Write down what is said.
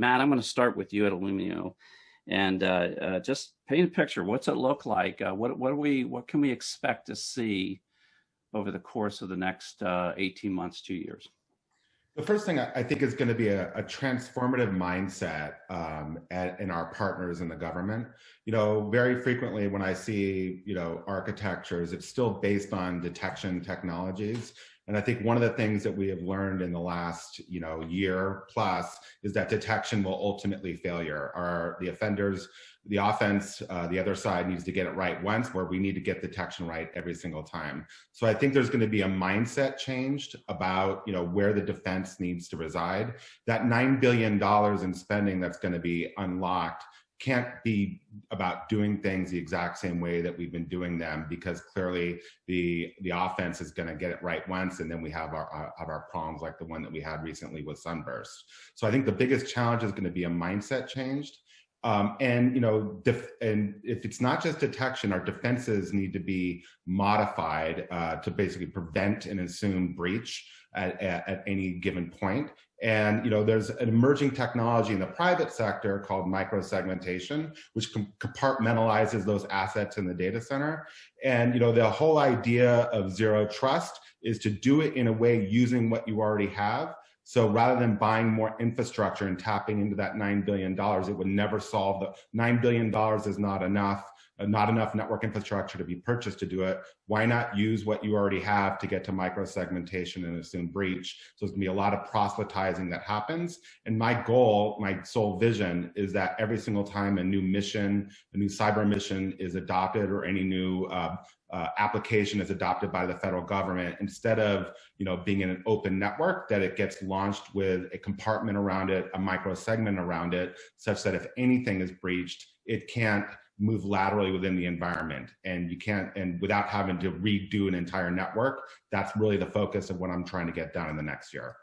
Matt, I'm going to start with you at Illumio, and just paint a picture. What's it look like? What can we expect to see over the course of the next 18 months, 2 years? The first thing I think is going to be a transformative mindset in our partners in the government. Very frequently when I see, architectures, it's still based on detection technologies. And I think one of the things that we have learned in the last, year plus is that detection will ultimately failure. The offenders, the offense, the other side needs to get it right once, where we need to get detection right every single time. So I think there's going to be a mindset changed about, where the defense needs to reside. That $9 billion in spending that's going to be unlocked can't be about doing things the exact same way that we've been doing them, because clearly the offense is going to get it right once, and then we have our problems like the one that we had recently with Sunburst. So I think the biggest challenge is going to be a mindset changed. And if it's not just detection, our defenses need to be modified to basically prevent an assumed breach at any given point. And there's an emerging technology in the private sector called microsegmentation, which compartmentalizes those assets in the data center. And the whole idea of zero trust is to do it in a way using what you already have. So rather than buying more infrastructure and tapping into that $9 billion, it would never solve the $9 billion is not enough network infrastructure to be purchased to do it. Why not use what you already have to get to microsegmentation and assume breach? So there's gonna be a lot of proselytizing that happens. And my goal, my sole vision, is that every single time a new mission, a new cyber mission is adopted, or any new application is adopted by the federal government, instead of being in an open network, that it gets launched with a compartment around it, a microsegment around it, such that if anything is breached, it can't move laterally within the environment, and without having to redo an entire network. That's really the focus of what I'm trying to get done in the next year.